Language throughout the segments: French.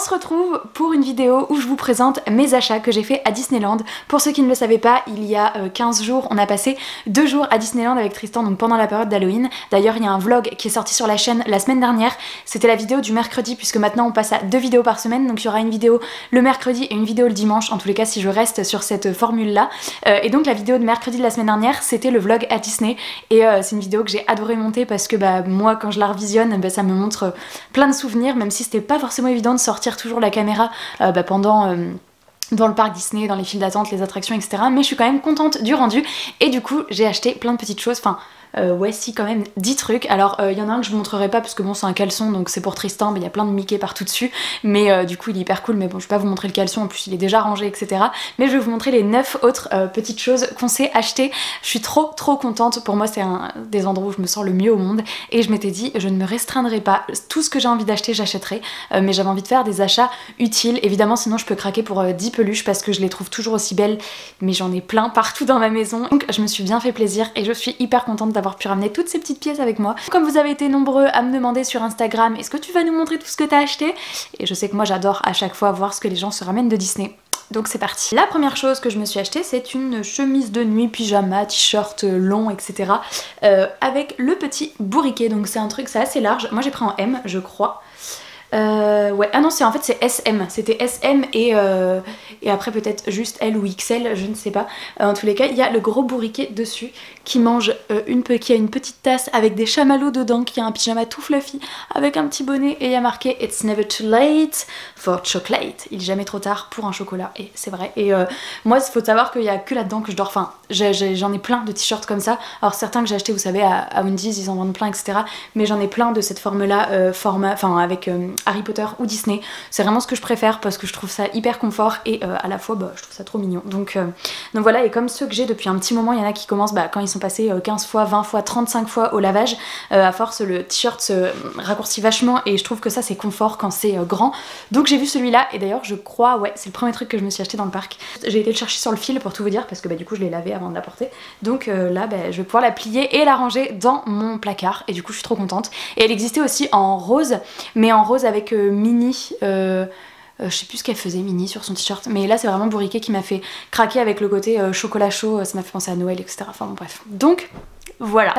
se retrouve pour une vidéo où je vous présente mes achats que j'ai fait à Disneyland. Pour ceux qui ne le savaient pas, il y a 15 jours, on a passé 2 jours à Disneyland avec Tristan, donc pendant la période d'Halloween. D'ailleurs, il y a un vlog qui est sorti sur la chaîne la semaine dernière. C'était la vidéo du mercredi, puisque maintenant on passe à 2 vidéos par semaine. Donc il y aura une vidéo le mercredi et une vidéo le dimanche, en tous les cas si je reste sur cette formule-là. Et donc la vidéo de mercredi de la semaine dernière, c'était le vlog à Disney. Et c'est une vidéo que j'ai adoré monter parce que moi, quand je la revisionne, ça me montre plein de souvenirs, même si c'était pas forcément évident de sortir toujours la caméra pendant dans le parc Disney, dans les files d'attente, les attractions, etc. Mais je suis quand même contente du rendu et du coup j'ai acheté plein de petites choses, enfin ouais si quand même 10 trucs. Alors il y en a un que je vous montrerai pas parce que bon c'est un caleçon donc c'est pour Tristan, mais il y a plein de Mickey partout dessus, mais du coup il est hyper cool, mais bon je vais pas vous montrer le caleçon, en plus il est déjà rangé etc. Mais je vais vous montrer les 9 autres petites choses qu'on s'est achetées. Je suis trop contente, pour moi c'est un des endroits où je me sens le mieux au monde et je m'étais dit je ne me restreindrai pas, tout ce que j'ai envie d'acheter j'achèterai, mais j'avais envie de faire des achats utiles, évidemment sinon je peux craquer pour 10 peluches parce que je les trouve toujours aussi belles, mais j'en ai plein partout dans ma maison, donc je me suis bien fait plaisir et je suis hyper contente d'avoir pu ramener toutes ces petites pièces avec moi. Comme vous avez été nombreux à me demander sur Instagram, est-ce que tu vas nous montrer tout ce que t'as acheté? Et je sais que moi j'adore à chaque fois voir ce que les gens se ramènent de Disney. Donc c'est parti. La première chose que je me suis achetée, c'est une chemise de nuit, pyjama, t-shirt long, etc. Avec le petit bourriquet, donc c'est un truc, c'est assez large. Moi j'ai pris en M, je crois. Ouais, ah non, en fait c'est SM, c'était SM et après peut-être juste L ou XL, je ne sais pas. En tous les cas, il y a le gros bourriquet dessus qui mange qui a une petite tasse avec des chamallows dedans, qui a un pyjama tout fluffy avec un petit bonnet et il y a marqué It's never too late for chocolate. Il est jamais trop tard pour un chocolat, et c'est vrai. Et moi, il faut savoir qu'il y a que là-dedans que je dors. Enfin, j'en ai plein de t-shirts comme ça. Alors certains que j'ai acheté, vous savez, à Undies, ils en vendent plein, etc. Mais j'en ai plein de cette forme-là, avec Harry Potter ou Disney. C'est vraiment ce que je préfère parce que je trouve ça hyper confort et à la fois je trouve ça trop mignon. Donc voilà, et comme ceux que j'ai depuis un petit moment, il y en a qui commencent quand ils sont passés 15 fois, 20 fois, 35 fois au lavage, à force le t-shirt se raccourcit vachement et je trouve que ça c'est confort quand c'est grand. Donc j'ai vu celui-là et d'ailleurs je crois, ouais, c'est le premier truc que je me suis acheté dans le parc. J'ai été le chercher sur le fil pour tout vous dire parce que du coup je l'ai lavé avant de la porter. Donc là je vais pouvoir la plier et la ranger dans mon placard et du coup je suis trop contente. Et elle existait aussi en rose, mais en rose avec Minnie, je sais plus ce qu'elle faisait Minnie sur son t-shirt, mais là c'est vraiment bourriquet qui m'a fait craquer avec le côté chocolat chaud, ça m'a fait penser à Noël, etc. Enfin bon bref. Donc voilà.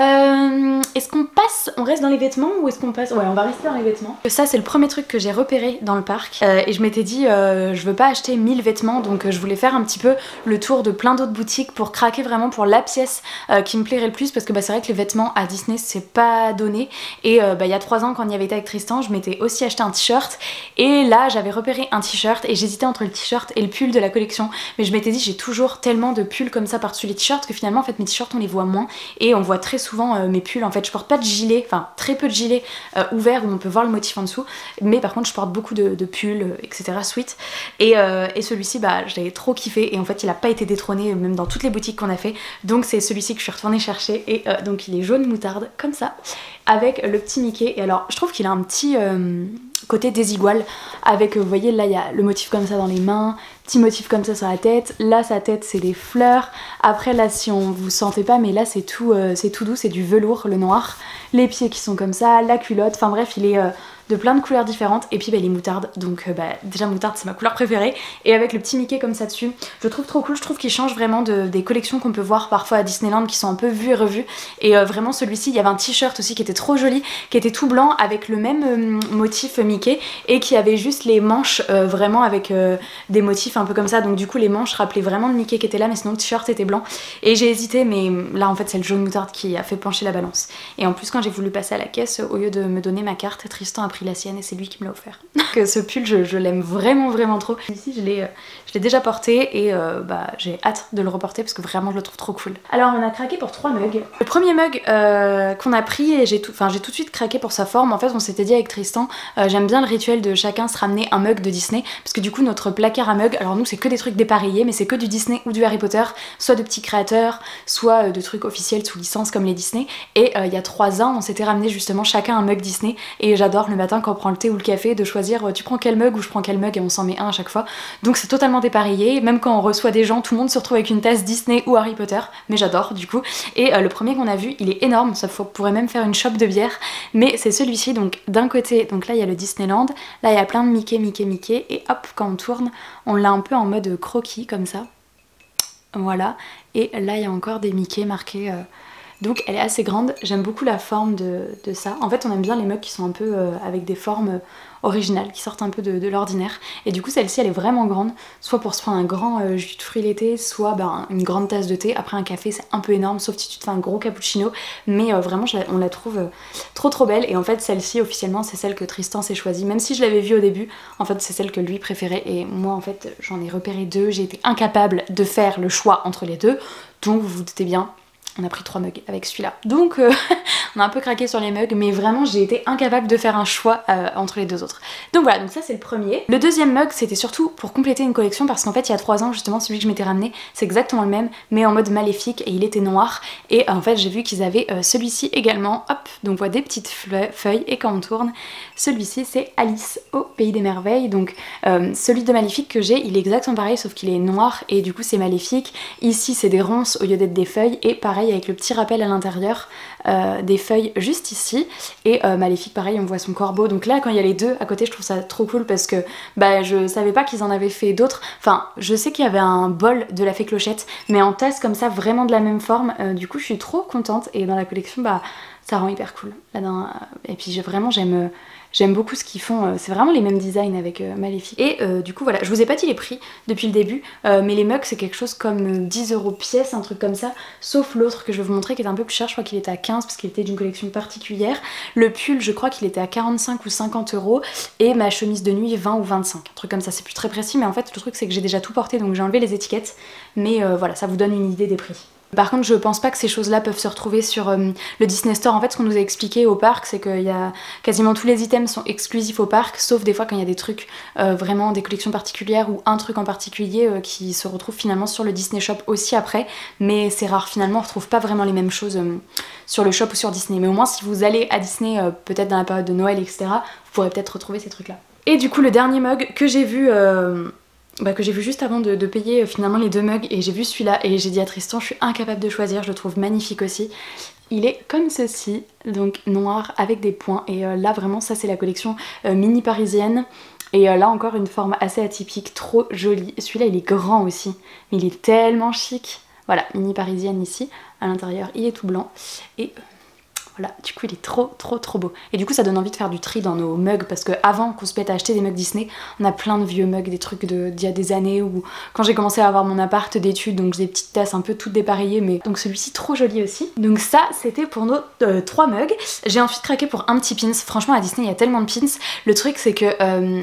Est-ce qu'on passe, on reste dans les vêtements ou est-ce qu'on passe? Ouais, on va rester dans les vêtements. Ça c'est le premier truc que j'ai repéré dans le parc et je m'étais dit je veux pas acheter 1000 vêtements, donc je voulais faire un petit peu le tour de plein d'autres boutiques pour craquer vraiment pour la pièce qui me plairait le plus, parce que c'est vrai que les vêtements à Disney c'est pas donné. Et il y a 3 ans quand on y avait été avec Tristan, je m'étais aussi acheté un t-shirt et là j'avais repéré un t-shirt et j'hésitais entre le t-shirt et le pull de la collection, mais je m'étais dit j'ai toujours tellement de pulls comme ça par-dessus les t-shirts que finalement en fait mes t-shirts on les voit moins et on voit très souvent mes pulls. En fait je porte pas de gilet, enfin très peu de gilets ouverts où on peut voir le motif en dessous, mais par contre je porte beaucoup de pulls etc. sweat et celui-ci je l'avais trop kiffé et en fait il a pas été détrôné même dans toutes les boutiques qu'on a fait, donc c'est celui-ci que je suis retournée chercher et donc il est jaune moutarde comme ça avec le petit Mickey. Et alors je trouve qu'il a un petit côté désigual avec, vous voyez là il y a le motif comme ça dans les mains, petit motif comme ça sur la tête, là sa tête c'est des fleurs, après là si on vous sentait pas mais là c'est tout doux, c'est du velours le noir, les pieds qui sont comme ça, la culotte, enfin bref il est de plein de couleurs différentes et puis les moutardes, donc déjà moutarde c'est ma couleur préférée et avec le petit Mickey comme ça dessus, je trouve trop cool, je trouve qu'il change vraiment des collections qu'on peut voir parfois à Disneyland qui sont un peu vues et revues et vraiment celui-ci, il y avait un t-shirt aussi qui était trop joli, qui était tout blanc avec le même motif Mickey et qui avait juste les manches vraiment avec des motifs un peu comme ça, donc du coup les manches rappelaient vraiment le Mickey qui était là, mais sinon le t-shirt était blanc et j'ai hésité, mais là en fait c'est le jaune moutarde qui a fait pencher la balance. Et en plus quand j'ai voulu passer à la caisse, au lieu de me donner ma carte, Tristan a pris la sienne et c'est lui qui me l'a offert. Ce pull je l'aime vraiment trop. Ici je l'ai déjà porté et j'ai hâte de le reporter parce que vraiment je le trouve trop cool. Alors on a craqué pour 3 mugs. Le premier mug qu'on a pris, et j'ai tout de suite craqué pour sa forme. En fait on s'était dit avec Tristan, j'aime bien le rituel de chacun se ramener un mug de Disney, parce que du coup notre placard à mug, alors nous c'est que des trucs dépareillés, mais c'est que du Disney ou du Harry Potter, soit de petits créateurs, soit de trucs officiels sous licence comme les Disney. Et il y a 3 ans on s'était ramené justement chacun un mug Disney et j'adore le mettre matin quand on prend le thé ou le café de choisir tu prends quel mug ou je prends quel mug et on s'en met un à chaque fois. Donc c'est totalement dépareillé, même quand on reçoit des gens, tout le monde se retrouve avec une tasse Disney ou Harry Potter, mais j'adore du coup. Et le premier qu'on a vu, il est énorme, ça pourrait même faire une shop de bière, mais c'est celui-ci. Donc d'un côté, donc là il y a le Disneyland, là il y a plein de Mickey, et hop, quand on tourne, on l'a un peu en mode croquis comme ça. Voilà, et là il y a encore des Mickey marqués, donc elle est assez grande, j'aime beaucoup la forme de ça. En fait on aime bien les mugs qui sont un peu avec des formes originales, qui sortent un peu de l'ordinaire. Et du coup celle-ci elle est vraiment grande, soit pour se prendre un grand jus de fruits l'été, soit une grande tasse de thé. Après un café c'est un peu énorme, sauf si tu te fais un gros cappuccino, mais vraiment on la trouve trop belle. Et en fait celle-ci officiellement c'est celle que Tristan s'est choisie, même si je l'avais vue au début, en fait c'est celle que lui préférait. Et moi en fait j'en ai repéré deux, j'ai été incapable de faire le choix entre les deux, donc vous vous doutez bien, on a pris 3 mugs avec celui-là. Donc on a un peu craqué sur les mugs, mais vraiment j'ai été incapable de faire un choix entre les deux autres. Donc voilà, donc ça c'est le premier. Le deuxième mug c'était surtout pour compléter une collection, parce qu'en fait il y a 3 ans justement celui que je m'étais ramené c'est exactement le même mais en mode maléfique et il était noir. Et en fait j'ai vu qu'ils avaient celui-ci également, hop, donc on voit des petites feuilles et quand on tourne, celui-ci c'est Alice au pays des merveilles. Donc celui de maléfique que j'ai il est exactement pareil sauf qu'il est noir et du coup c'est maléfique. Ici c'est des ronces au lieu d'être des feuilles et pareil avec le petit rappel à l'intérieur des feuilles juste ici. Et maléfique pareil on voit son corbeau. Donc là quand il y a les deux à côté je trouve ça trop cool parce que je savais pas qu'ils en avaient fait d'autres. Enfin je sais qu'il y avait un bol de la fée Clochette mais en tasse comme ça vraiment de la même forme. Du coup je suis trop contente et dans la collection ça rend hyper cool. Et puis vraiment j'aime beaucoup ce qu'ils font, c'est vraiment les mêmes designs avec Maléfique. Et du coup voilà, je vous ai pas dit les prix depuis le début, mais les mugs c'est quelque chose comme 10 € pièce, un truc comme ça, sauf l'autre que je vais vous montrer qui est un peu plus cher, je crois qu'il était à 15 parce qu'il était d'une collection particulière. Le pull je crois qu'il était à 45 ou 50 € et ma chemise de nuit 20 ou 25, un truc comme ça, c'est plus très précis mais en fait le truc c'est que j'ai déjà tout porté donc j'ai enlevé les étiquettes, mais voilà ça vous donne une idée des prix. Par contre je pense pas que ces choses là peuvent se retrouver sur le Disney Store. En fait ce qu'on nous a expliqué au parc c'est que quasiment tous les items sont exclusifs au parc, sauf des fois quand il y a des trucs vraiment des collections particulières ou un truc en particulier qui se retrouve finalement sur le Disney Shop aussi après, mais c'est rare finalement, on retrouve pas vraiment les mêmes choses sur le shop ou sur Disney. Mais au moins si vous allez à Disney peut-être dans la période de Noël etc, vous pourrez peut-être retrouver ces trucs là. Et du coup le dernier mug que j'ai vu juste avant de payer finalement les 2 mugs, et j'ai vu celui-là et j'ai dit à Tristan je suis incapable de choisir, je le trouve magnifique aussi. Il est comme ceci, donc noir avec des points, et là vraiment ça c'est la collection mini parisienne. Et là encore une forme assez atypique, trop jolie. Celui-là il est grand aussi, mais il est tellement chic. Voilà, mini parisienne ici, à l'intérieur il est tout blanc et voilà, du coup il est trop beau. Et du coup ça donne envie de faire du tri dans nos mugs, parce que avant qu'on se mette à acheter des mugs Disney, on a plein de vieux mugs, des trucs d'il y a des années, ou quand j'ai commencé à avoir mon appart d'études, donc j'ai des petites tasses un peu toutes dépareillées, mais donc celui-ci trop joli aussi. Donc ça c'était pour nos 3 mugs. J'ai ensuite craqué pour un petit pins. Franchement à Disney il y a tellement de pins. Le truc c'est que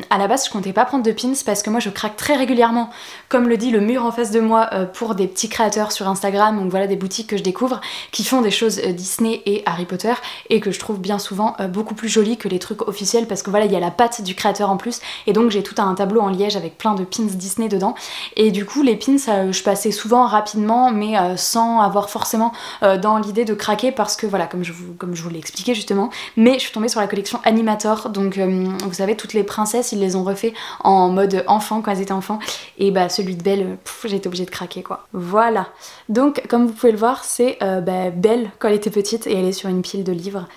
à la base je comptais pas prendre de pins parce que moi je craque très régulièrement, comme le dit le mur en face de moi, pour des petits créateurs sur Instagram, donc voilà des boutiques que je découvre qui font des choses Disney et Harry Potter, et que je trouve bien souvent beaucoup plus joli que les trucs officiels, parce que voilà il y a la patte du créateur en plus, et donc j'ai tout un tableau en liège avec plein de pins Disney dedans. Et du coup les pins je passais souvent rapidement, mais sans avoir forcément dans l'idée de craquer, parce que voilà comme je vous l'ai expliqué justement, mais je suis tombée sur la collection Animator, donc vous savez toutes les princesses ils les ont refait en mode enfant quand elles étaient enfants, et celui de Belle, j'ai été obligée de craquer quoi. Voilà, donc comme vous pouvez le voir c'est Belle quand elle était petite, et elle est sur une pile de livres.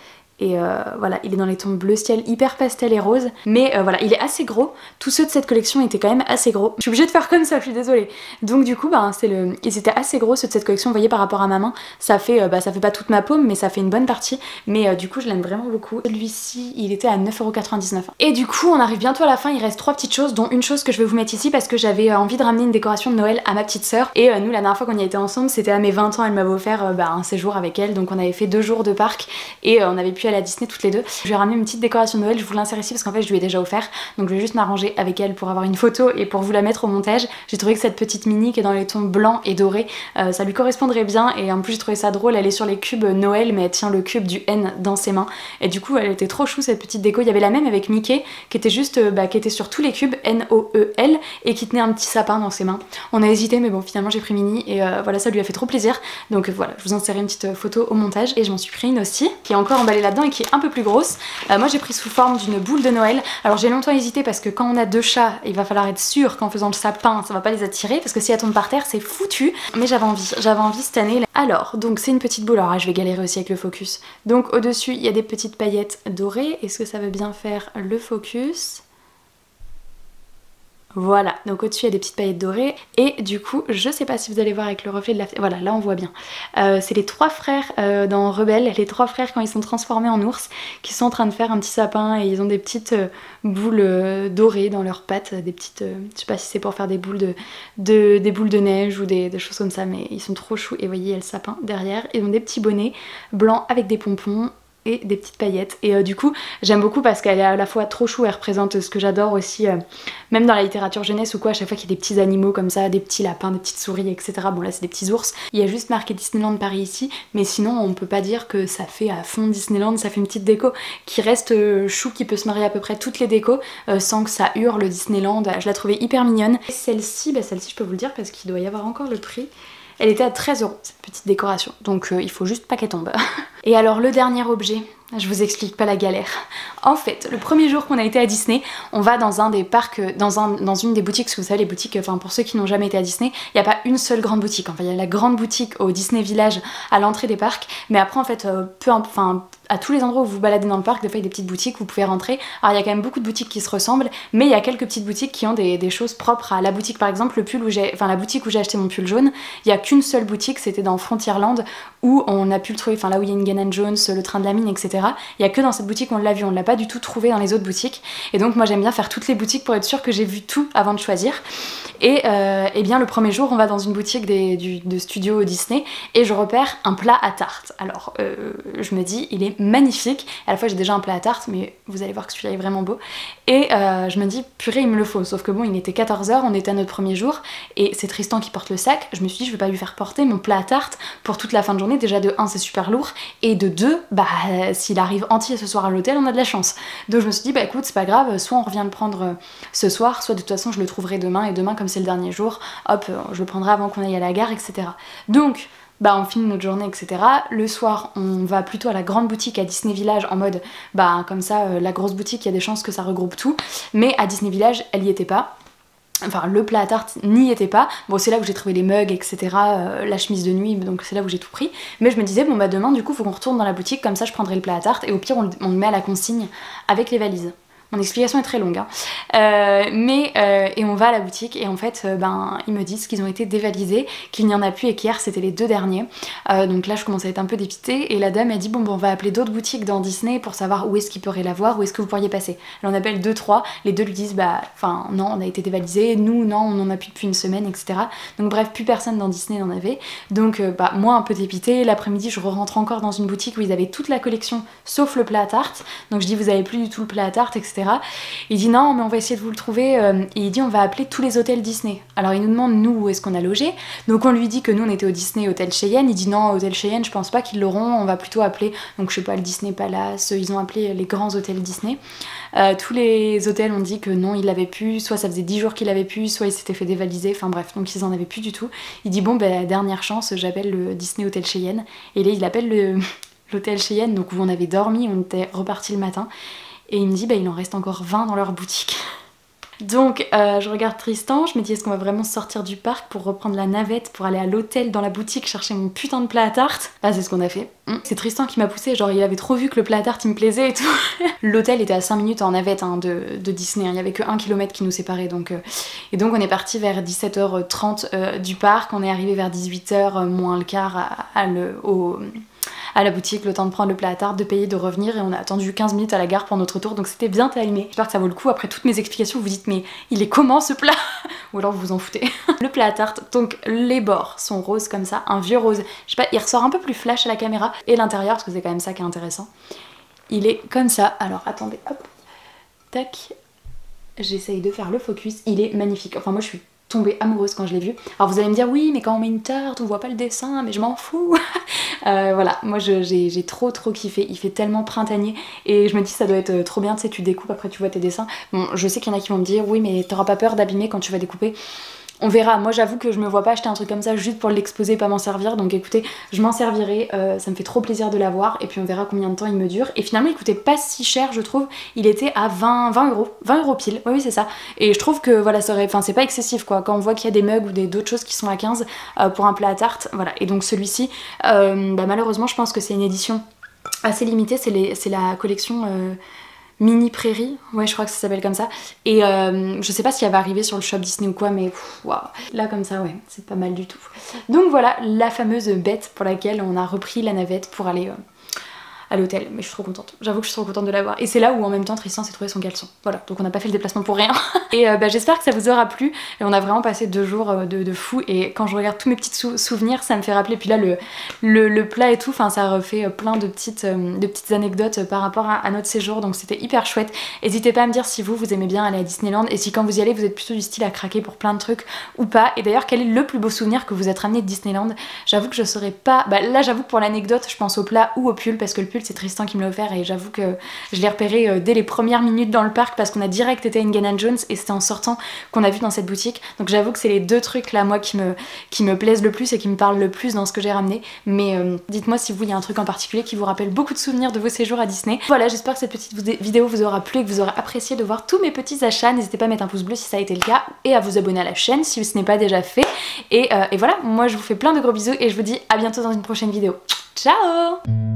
Et voilà, il est dans les tons bleu ciel hyper pastel et rose, mais voilà, il est assez gros. Tous ceux de cette collection étaient quand même assez gros. Je suis obligée de faire comme ça, je suis désolée. Donc du coup, ils étaient assez gros ceux de cette collection, vous voyez par rapport à ma main, ça fait pas toute ma paume, mais ça fait une bonne partie. Mais du coup, je l'aime vraiment beaucoup. Celui-ci, il était à 9,99 €. Et du coup, on arrive bientôt à la fin, il reste 3 petites choses, dont une chose que je vais vous mettre ici parce que j'avais envie de ramener une décoration de Noël à ma petite sœur. Et nous, la dernière fois qu'on y était ensemble, c'était à mes 20 ans, elle m'avait offert un séjour avec elle, donc on avait fait 2 jours de parc et on avait pu aller à Disney toutes les deux. Je lui ai ramené une petite décoration de Noël, je vous l'insère ici parce qu'en fait je lui ai déjà offert, donc je vais juste m'arranger avec elle pour avoir une photo et pour vous la mettre au montage. J'ai trouvé que cette petite mini qui est dans les tons blancs et dorés, ça lui correspondrait bien, et en plus j'ai trouvé ça drôle, elle est sur les cubes Noël mais elle tient le cube du N dans ses mains, et du coup elle était trop chou cette petite déco. Il y avait la même avec Mickey qui était juste, qui était sur tous les cubes N-O-E-L et qui tenait un petit sapin dans ses mains. On a hésité mais bon finalement j'ai pris Mini, et voilà ça lui a fait trop plaisir, donc voilà je vous insérerai une petite photo au montage, et je m'en suis pris une aussi qui est encore emballée là-dedans dedans et qui est un peu plus grosse. Moi j'ai pris sous forme d'une boule de Noël. Alors j'ai longtemps hésité parce que quand on a 2 chats, il va falloir être sûr qu'en faisant le sapin, ça va pas les attirer parce que si elles tombent par terre, c'est foutu. Mais j'avais envie cette année. Alors, donc c'est une petite boule. Alors je vais galérer aussi avec le focus. Donc au-dessus, il y a des petites paillettes dorées. Est-ce que ça veut bien faire le focus ? Voilà, donc au-dessus il y a des petites paillettes dorées et du coup je sais pas si vous allez voir avec le reflet de la... Voilà, là on voit bien. C'est les 3 frères dans Rebelle, les 3 frères quand ils sont transformés en ours qui sont en train de faire un petit sapin et ils ont des petites boules dorées dans leurs pattes, des petites... je sais pas si c'est pour faire des boules des boules de neige ou des choses comme ça, mais ils sont trop choux et vous voyez il y a le sapin derrière. Ils ont des petits bonnets blancs avec des pompons et des petites paillettes et du coup j'aime beaucoup parce qu'elle est à la fois trop chou, elle représente ce que j'adore aussi même dans la littérature jeunesse ou quoi, à chaque fois qu'il y a des petits animaux comme ça, des petits lapins, des petites souris etc. Bon là c'est des petits ours, il y a juste marqué Disneyland Paris ici mais sinon on peut pas dire que ça fait à fond Disneyland, ça fait une petite déco qui reste chou, qui peut se marier à peu près toutes les décos sans que ça hurle Disneyland. Je la trouvais hyper mignonne. Et celle-ci, celle-ci je peux vous le dire parce qu'il doit y avoir encore le prix. Elle était à 13 €, cette petite décoration. Donc il faut juste pas qu'elle tombe. Et alors le dernier objet, je vous explique pas la galère. En fait, le premier jour qu'on a été à Disney, on va dans un des parcs, dans une des boutiques, parce que vous savez les boutiques, enfin pour ceux qui n'ont jamais été à Disney, il n'y a pas une seule grande boutique. Enfin il y a la grande boutique au Disney Village à l'entrée des parcs, mais après en fait, à tous les endroits où vous vous baladez dans le parc, des fois il y a des petites boutiques, vous pouvez rentrer. Alors il y a quand même beaucoup de boutiques qui se ressemblent, mais il y a quelques petites boutiques qui ont des choses propres à la boutique. Par exemple, le pull où la boutique où j'ai acheté mon pull jaune, il n'y a qu'une seule boutique, c'était dans Frontierland, où on a pu le trouver, enfin là où il y a Indiana Jones, le train de la mine, etc. Il y a que dans cette boutique on l'a vu, on l'a pas du tout trouvé dans les autres boutiques. Et donc moi j'aime bien faire toutes les boutiques pour être sûre que j'ai vu tout avant de choisir. Et bien le premier jour on va dans une boutique de studio Disney et je repère un plat à tarte. Alors je me dis il est magnifique, à la fois j'ai déjà un plat à tarte mais vous allez voir que celui-là est vraiment beau et je me dis purée il me le faut, sauf que bon il était 14 h, on était à notre premier jour et c'est Tristan qui porte le sac. Je me suis dit je vais pas lui faire porter mon plat à tarte pour toute la fin de journée, déjà de 1 c'est super lourd et de 2 s'il arrive entier ce soir à l'hôtel on a de la chance. Donc je me suis dit écoute c'est pas grave, soit on revient le prendre ce soir, soit de toute façon je le trouverai demain et demain comme c'est le dernier jour, hop je le prendrai avant qu'on aille à la gare etc. Donc on finit notre journée etc. Le soir on va plutôt à la grande boutique à Disney Village en mode comme ça la grosse boutique il y a des chances que ça regroupe tout, mais à Disney Village elle y était pas. Enfin le plat à tarte n'y était pas, bon c'est là où j'ai trouvé les mugs etc, la chemise de nuit, donc c'est là où j'ai tout pris, mais je me disais demain du coup faut qu'on retourne dans la boutique, comme ça je prendrai le plat à tarte et au pire on le met à la consigne avec les valises. Mon explication est très longue hein. Et on va à la boutique et en fait ils me disent qu'ils ont été dévalisés, qu'il n'y en a plus et qu'hier c'était les 2 derniers. Donc là je commence à être un peu dépitée et la dame a dit on va appeler d'autres boutiques dans Disney pour savoir où est-ce qu'ils pourraient l'avoir, où est-ce que vous pourriez passer. Elle en appelle 2-3, les deux lui disent non on a été dévalisés, nous non on en a plus depuis une semaine etc. Donc bref plus personne dans Disney n'en avait. Donc moi un peu dépitée, l'après-midi je rentre encore dans une boutique où ils avaient toute la collection sauf le plat à tarte. Donc je dis vous avez plus du tout le plat à tarte etc. Il dit non mais on va essayer de vous le trouver et il dit on va appeler tous les hôtels Disney. Alors il nous demande nous où est-ce qu'on a logé, donc on lui dit que nous on était au Disney Hôtel Cheyenne, il dit non Hôtel Cheyenne je pense pas qu'ils l'auront, on va plutôt appeler, donc je sais pas le Disney Palace, ils ont appelé les grands hôtels Disney. Tous les hôtels ont dit que non ils l'avaient plus, soit ça faisait 10 jours qu'ils l'avaient plus, soit ils s'étaient fait dévaliser, enfin bref donc ils en avaient plus du tout. Il dit dernière chance j'appelle le Disney Hôtel Cheyenne et là il appelle l'hôtel Cheyenne donc où on avait dormi, on était reparti le matin. Et il me dit il en reste encore 20 dans leur boutique. Donc je regarde Tristan, je me dis est-ce qu'on va vraiment sortir du parc pour reprendre la navette pour aller à l'hôtel dans la boutique chercher mon putain de plat à tarte. C'est ce qu'on a fait. C'est Tristan qui m'a poussé, genre il avait trop vu que le plat à tarte il me plaisait et tout. L'hôtel était à 5 minutes en navette de Disney, il n'y avait que 1 km qui nous séparait donc. Et donc on est parti vers 17 h 30 du parc, on est arrivé vers 18 h moins le quart à la boutique, le temps de prendre le plat à tarte, de payer, de revenir et on a attendu 15 minutes à la gare pour notre tour donc c'était bien timé. J'espère que ça vaut le coup, après toutes mes explications vous vous dites mais il est comment ce plat? Ou alors vous vous en foutez. Le plat à tarte, donc les bords sont roses comme ça, un vieux rose, je sais pas, il ressort un peu plus flash à la caméra et l'intérieur parce que c'est quand même ça qui est intéressant. Il est comme ça, alors attendez, hop, tac, j'essaye de faire le focus, il est magnifique, enfin moi je suis tombée amoureuse quand je l'ai vu. Alors vous allez me dire oui mais quand on met une tarte on voit pas le dessin, mais je m'en fous. Voilà, moi j'ai trop kiffé, il fait tellement printanier et je me dis ça doit être trop bien, tu sais tu découpes après tu vois tes dessins. Bon je sais qu'il y en a qui vont me dire oui mais t'auras pas peur d'abîmer quand tu vas découper. On verra, moi j'avoue que je me vois pas acheter un truc comme ça juste pour l'exposer, pas m'en servir, donc écoutez, je m'en servirai, ça me fait trop plaisir de l'avoir, et puis on verra combien de temps il me dure. Et finalement il coûtait pas si cher je trouve, il était à 20 euros pile, oui c'est ça. Et je trouve que voilà, c'est pas excessif quoi, quand on voit qu'il y a des mugs ou d'autres choses qui sont à 15 pour un plat à tarte, voilà. Et donc celui-ci, malheureusement je pense que c'est une édition assez limitée, c'est la collection... Mini Prairie, ouais je crois que ça s'appelle comme ça. Et je sais pas si elle va arriver sur le shop Disney ou quoi, mais waouh, là comme ça ouais, c'est pas mal du tout. Donc voilà la fameuse bête pour laquelle on a repris la navette pour aller à l'hôtel, mais je suis trop contente. J'avoue que je suis trop contente de l'avoir. Et c'est là où en même temps Tristan s'est trouvé son caleçon. Voilà, donc on n'a pas fait le déplacement pour rien. Et j'espère que ça vous aura plu. Et on a vraiment passé 2 jours de fou. Et quand je regarde tous mes petits souvenirs, ça me fait rappeler. Puis là, le plat et tout, enfin ça refait plein de petites anecdotes par rapport à notre séjour. Donc c'était hyper chouette. N'hésitez pas à me dire si vous aimez bien aller à Disneyland. Et si quand vous y allez, vous êtes plutôt du style à craquer pour plein de trucs ou pas. Et d'ailleurs, quel est le plus beau souvenir que vous êtes ramené de Disneyland? J'avoue que je saurais pas. Là, j'avoue que pour l'anecdote, je pense au plat ou au pull, parce que le pull c'est Tristan qui me l'a offert et j'avoue que je l'ai repéré dès les premières minutes dans le parc parce qu'on a direct été à Indiana Jones et c'était en sortant qu'on a vu dans cette boutique. Donc j'avoue que c'est les 2 trucs là moi qui me plaisent le plus et qui me parlent le plus dans ce que j'ai ramené. Mais dites-moi si vous, il y a un truc en particulier qui vous rappelle beaucoup de souvenirs de vos séjours à Disney. Voilà, j'espère que cette petite vidéo vous aura plu et que vous aurez apprécié de voir tous mes petits achats. N'hésitez pas à mettre un pouce bleu si ça a été le cas et à vous abonner à la chaîne si ce n'est pas déjà fait. Et voilà, moi je vous fais plein de gros bisous et je vous dis à bientôt dans une prochaine vidéo. Ciao!